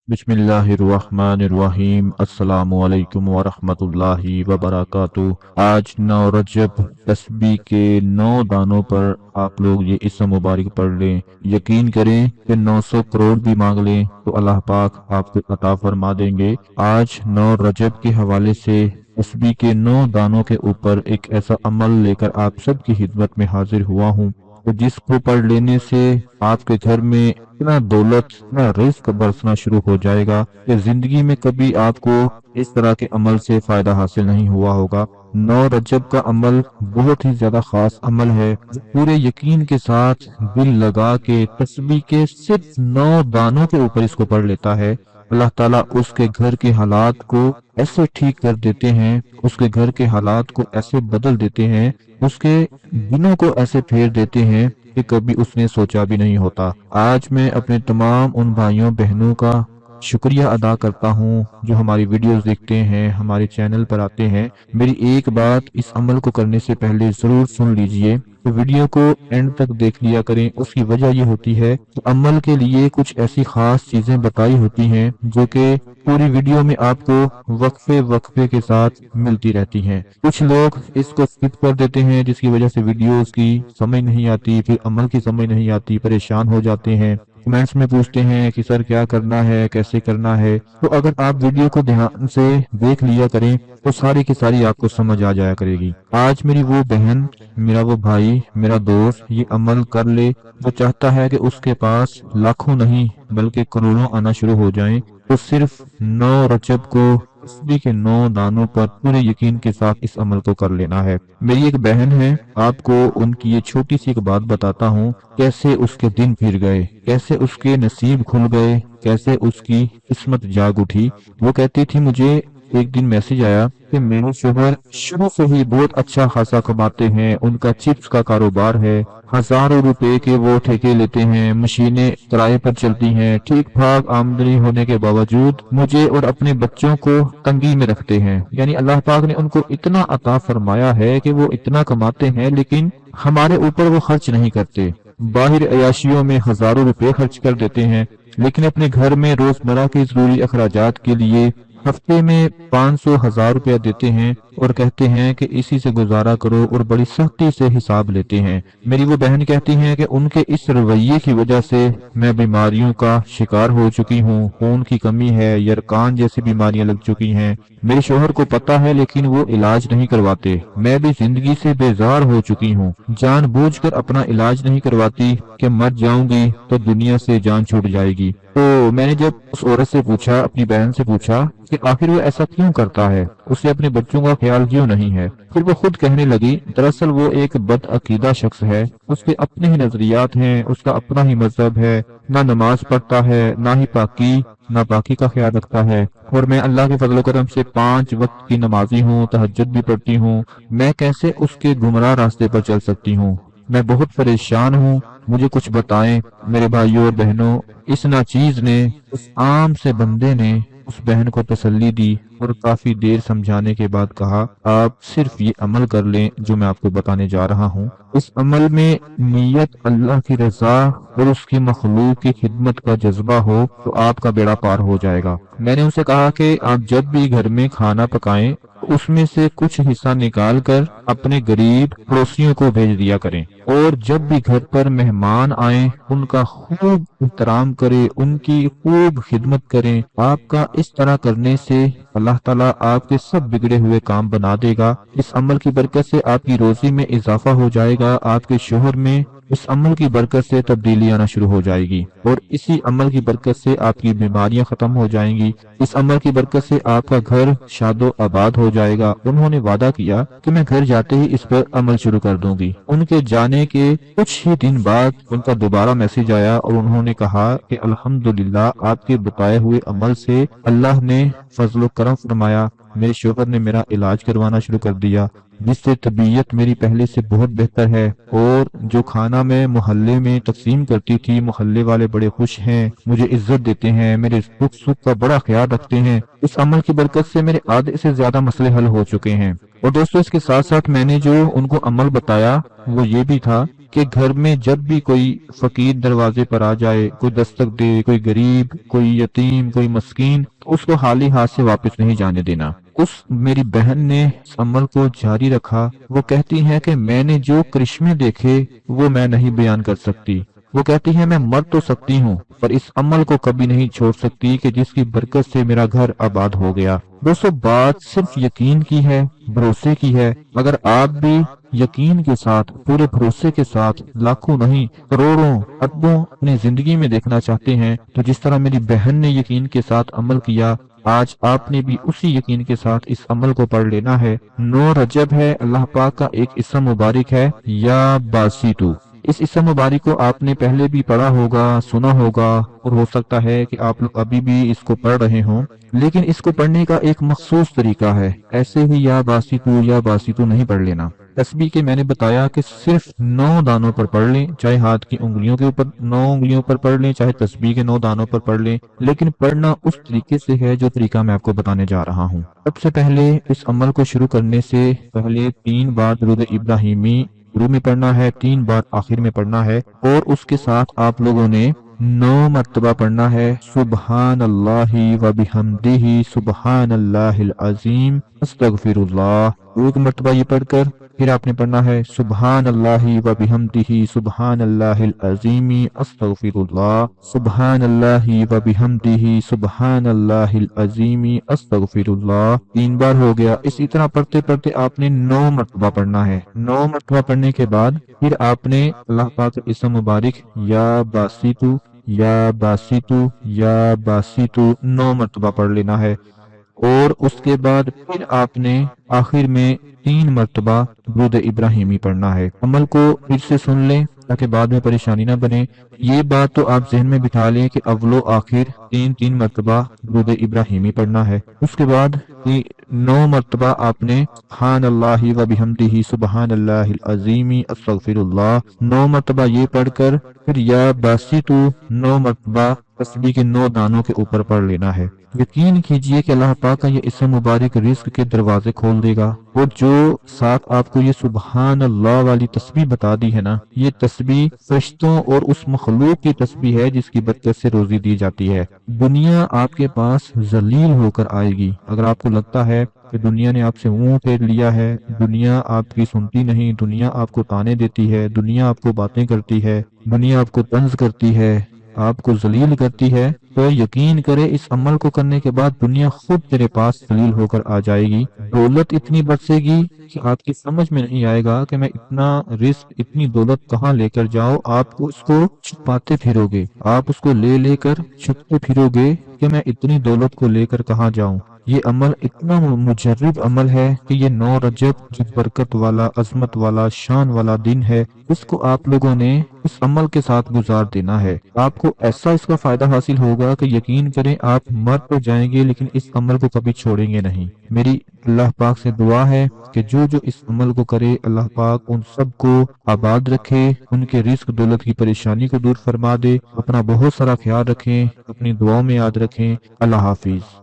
बिस्मिल्लाहिर्रहमानिर्रहीम। अस्सलामु अलैकुम वरहमतुल्लाहि वबरकातुह। आज 9 रजब तस्बीह के 9 दानों पर आप लोग ये इसम मुबारक पढ़ लें। यकीन करें कि 900 करोड़ भी मांग लें तो अल्लाह पाक आपको अता फरमा देंगे। आज 9 रजब के हवाले से तस्बीह के 9 दानों के ऊपर एक ऐसा अमल लेकर आप सबकी खिदमत में हाजिर हुआ हूँ, तो जिसको पढ़ लेने से आपके घर में इतना दौलत, इतना रिस्क बरसना शुरू हो जाएगा कि जिंदगी में कभी आपको इस तरह के अमल से फायदा हासिल नहीं हुआ होगा। 9 रजब का अमल बहुत ही ज्यादा खास अमल है, जो पूरे यकीन के साथ दिल लगा के तस्बीह के सिर्फ 9 दानों के ऊपर इसको पढ़ लेता है, अल्लाह ताला उसके घर के हालात को ऐसे ठीक कर देते हैं, उसके घर के हालात को ऐसे बदल देते हैं, उसके दिनों को ऐसे फेर देते हैं कि कभी उसने सोचा भी नहीं होता। आज मैं अपने तमाम उन भाइयों बहनों का शुक्रिया अदा करता हूँ जो हमारी वीडियोस देखते हैं, हमारे चैनल पर आते हैं। मेरी एक बात इस अमल को करने से पहले जरूर सुन लीजिए, तो वीडियो को एंड तक देख लिया करें। उसकी वजह ये होती है कि अमल के लिए कुछ ऐसी खास चीजें बताई होती हैं जो कि पूरी वीडियो में आपको वक्फे वक्फे के साथ मिलती रहती हैं। कुछ लोग इसको स्किप कर देते हैं, जिसकी वजह से वीडियोस की समझ नहीं आती, फिर अमल की समझ नहीं आती, परेशान हो जाते हैं, कमेंट्स में पूछते हैं कि सर क्या करना है, कैसे करना है। तो अगर आप वीडियो को ध्यान से देख लिया करें तो सारी की सारी आपको समझ आ जाया करेगी। आज मेरी वो बहन, मेरा वो भाई, मेरा दोस्त ये अमल कर ले जो चाहता है कि उसके पास लाखों नहीं बल्कि करोड़ों आना शुरू हो जाएं, तो सिर्फ 9 रजब को तस्बीह के 9 दानों पर पूरे यकीन के साथ इस अमल को कर लेना है। मेरी एक बहन है, आपको उनकी ये छोटी सी एक बात बताता हूँ, कैसे उसके दिन फिर गए, कैसे उसके नसीब खुल गए, कैसे उसकी किस्मत जाग उठी। वो कहती थी, मुझे एक दिन मैसेज आया कि मेरे शोहर शुरू से ही बहुत अच्छा खासा कमाते हैं, उनका चिप्स का कारोबार है, हजारों रुपए के वो ठेके लेते हैं, मशीनें किराए पर चलती हैं, ठीक ठाक आमदनी होने के बावजूद मुझे और अपने बच्चों को तंगी में रखते हैं। यानी अल्लाह पाक ने उनको इतना अता फरमाया है कि वो इतना कमाते हैं लेकिन हमारे ऊपर वो खर्च नहीं करते। बाहर अयाशियों में हजारों रुपए खर्च कर देते हैं, लेकिन अपने घर में रोजमर्रा के जरूरी अखराजात के लिए हफ्ते में 500,000 रुपया देते हैं और कहते हैं कि इसी से गुजारा करो, और बड़ी सख्ती से हिसाब लेते हैं। मेरी वो बहन कहती हैं कि उनके इस रवैये की वजह से मैं बीमारियों का शिकार हो चुकी हूँ, खून की कमी है, यरकान जैसी बीमारियां लग चुकी हैं। मेरे शोहर को पता है लेकिन वो इलाज नहीं करवाते। मैं भी जिंदगी से बेजार हो चुकी हूँ, जानबूझकर अपना इलाज नहीं करवाती कि मर जाऊंगी तो दुनिया से जान छूट जाएगी। तो मैंने जब उस औरत से पूछा, अपनी बहन से पूछा कि आखिर वो ऐसा क्यों करता है, उसे अपने बच्चों का ख्याल क्यों नहीं है, फिर वो खुद कहने लगी, दरअसल वो एक बदअकीदा शख्स है, उसके अपने ही नजरियात हैं, उसका अपना ही मजहब है, ना नमाज पढ़ता है, ना ही ना बाकी का ख्याल रखता है। और मैं अल्लाह के फजल करम से 5 वक्त की नमाजी हूँ, तहज्जुद भी पढ़ती हूँ, मैं कैसे उसके गुमराह रास्ते पर चल सकती हूँ। मैं बहुत परेशान हूँ, मुझे कुछ बताएं। मेरे भाइयों और बहनों, इस नाचीज ने, उस आम से बंदे ने उस बहन को तसल्ली दी और काफी देर समझाने के बाद कहा, आप सिर्फ ये अमल कर लें जो मैं आपको बताने जा रहा हूँ। इस अमल में नीयत अल्लाह की रजा और उसकी मखलूक की खिदमत का जज्बा हो तो आपका बेड़ा पार हो जाएगा। मैंने उनसे कहा कि आप जब भी घर में खाना पकाएं उसमें से कुछ हिस्सा निकाल कर अपने गरीब पड़ोसियों को भेज दिया करें, और जब भी घर पर मेहमान आए उनका खूब एहतराम करें, उनकी खूब खिदमत करें। आपका इस तरह करने से अल्लाह ताला आपके सब बिगड़े हुए काम बना देगा। इस अमल की बरकत से आपकी रोजी में इजाफा हो जाएगा, आपके शोहर में इस अमल की बरकत से तब्दीली आना शुरू हो जाएगी, और इसी अमल की बरकत से आपकी बीमारियां खत्म हो जाएंगी। इस अमल की बरकत से आपका घर शादो आबाद हो जाएगा। उन्होंने वादा किया कि मैं घर जाते ही इस पर अमल शुरू कर दूंगी। उनके जाने के कुछ ही दिन बाद उनका दोबारा मैसेज आया और उन्होंने कहा कि अल्हम्दुलिल्लाह, आपके बताए हुए अमल से अल्लाह ने फजलो करम फरमाया, मेरे शोहर ने मेरा इलाज करवाना शुरू कर दिया, जिससे तबीयत मेरी पहले से बहुत बेहतर है, और जो खाना मैं मोहल्ले में तकसीम करती थी, मोहल्ले वाले बड़े खुश हैं, मुझे इज्जत देते हैं, मेरे सुख सुख का बड़ा ख्याल रखते हैं। इस अमल की बरकत से मेरे आधे से ज्यादा मसले हल हो चुके हैं। और दोस्तों, इसके साथ साथ मैंने जो उनको अमल बताया वो ये भी था کہ گھر میں جب بھی کوئی فقیر دروازے پر آ جائے، کوئی دستک دے، کوئی غریب، کوئی یتیم، کوئی مسکین، تو اس کو خالی ہاتھ سے واپس نہیں جانے دینا۔ اس میری بہن نے اس عمل کو جاری رکھا۔ وہ کہتی ہیں کہ میں نے جو کرشمے دیکھے وہ میں نہیں بیان کر سکتی۔ وہ کہتی ہیں میں مر تو سکتی ہوں پر اس عمل کو کبھی نہیں چھوڑ سکتی کہ جس کی برکت سے میرا گھر آباد ہو گیا۔ دوستو، بات صرف یقین کی ہے، بھروسے کی ہے۔ اگر آپ بھی یقین کے ساتھ، پورے بھروسے کے ساتھ لاکھوں نہیں کروڑوں اربوں اپنی زندگی میں دیکھنا چاہتے ہیں تو جس طرح میری بہن نے یقین کے ساتھ عمل کیا، آج آپ نے بھی اسی یقین کے ساتھ اس عمل کو پڑھ لینا ہے۔ 9 رجب ہے، اللہ پاک کا ایک اسم مبارک ہے یا باسیتو۔ اس اسم مبارک کو آپ نے پہلے بھی پڑھا ہوگا، سنا ہوگا، اور ہو سکتا ہے کہ آپ لوگ ابھی بھی اس کو پڑھ رہے ہوں، لیکن اس کو پڑھنے کا ایک مخصوص طریقہ ہے۔ ایسے ہی یا باسیتو نہیں پڑھ لینا۔ تسبیح کے میں نے بتایا کہ صرف 9 دانوں پر پڑھ لیں، چاہے ہاتھ کی انگلیوں کے اوپر 9 انگلیوں پر پڑھ لیں، چاہے تسبیح کے 9 دانوں پر پڑھ لیں، لیکن پڑھنا اس طریقے سے ہے جو طریقہ میں آپ کو بتانے جا رہا ہوں۔ سب سے پہلے اس عمل کو شروع کرنے سے پہلے 3 بار درود ابراہیمی شروع میں پڑھنا ہے، 3 بار آخر میں پڑھنا ہے، اور اس کے ساتھ آپ لوگوں نے 9 مرتبہ پڑھنا ہے سبحان اللہ و بحمدہ سبحان اللہ العظیم استغفر اللہ۔ ایک مرتبہ یہ پڑھ کر پھر آپ نے پڑھنا ہے سبحان اللہ و بحمدہ سبحان اللہ العظیم استغفر اللہ، سبحان اللہ و بحمدہ سبحان اللہ العظیم استغفر اللہ۔ 3 بار ہو گیا۔ اسی طرح پڑھتے پڑھتے آپ نے 9 مرتبہ پڑھنا ہے۔ 9 مرتبہ پڑھنے کے بعد پھر آپ نے اللہ پاک کا اسم مبارک یا باسیتو یا باسیتو یا باسیتو 9 مرتبہ پڑھ لینا ہے، اور اس کے بعد پھر آپ نے آخر میں 3 مرتبہ درود ابراہیمی پڑھنا ہے۔ عمل کو پھر سے سن لیں تاکہ بعد میں پریشانی نہ بنے۔ یہ بات تو آپ ذہن میں بٹھا لیں کہ اول و آخر 3 مرتبہ درود ابراہیمی پڑھنا ہے۔ اس کے بعد 9 مرتبہ آپ نے سبحان اللہ و بحمدہ سبحان اللہ العظیم استغفر اللہ 9 مرتبہ یہ پڑھ کر پھر یا باسیتو 9 مرتبہ تسبیح کے 9 دانوں کے اوپر پڑھ لینا ہے۔ یقین کیجئے کہ اللہ پاک کا یہ اسم مبارک رزق کے دروازے کھول دے گا، اور جو ساتھ آپ کو یہ سبحان اللہ والی تسبیح بتا دی ہے نا، یہ تسبیح فرشتوں اور اس مخلوق کی تسبیح ہے جس کی برکت سے روزی دی جاتی ہے۔ دنیا آپ کے پاس ذلیل ہو کر آئے گی۔ اگر آپ کو لگتا ہے کہ دنیا نے آپ سے منہ پھیر لیا ہے، دنیا آپ کی سنتی نہیں، دنیا آپ کو تانے دیتی ہے، دنیا آپ کو باتیں کرتی ہے، دنیا آپ کو طنز کرتی ہے، آپ کو ذلیل کرتی ہے، تو یقین کرے اس عمل کو کرنے کے بعد دنیا خود تیرے پاس ذلیل ہو کر آ جائے گی۔ دولت اتنی برسے گی کہ آپ کی سمجھ میں نہیں آئے گا کہ میں اتنا رزق، اتنی دولت کہاں لے کر جاؤں۔ آپ کو اس کو چھپاتے پھرو گے، آپ اس کو لے کر چھپتے پھرو گے کہ میں اتنی دولت کو لے کر کہاں جاؤں۔ یہ عمل اتنا مجرب عمل ہے کہ یہ 9 رجب جو برکت والا، عظمت والا، شان والا دن ہے، اس کو آپ لوگوں نے اس عمل کے ساتھ گزار دینا ہے۔ آپ کو ایسا اس کا فائدہ حاصل ہوگا کہ یقین کریں آپ مر تو جائیں گے لیکن اس عمل کو کبھی چھوڑیں گے نہیں۔ میری اللہ پاک سے دعا ہے کہ جو اس عمل کو کرے، اللہ پاک ان سب کو آباد رکھے، ان کے رزق دولت کی پریشانی کو دور فرما دے۔ اپنا بہت سارا خیال رکھیں، اپنی دعاؤں میں یاد رکھیں۔ اللہ حافظ۔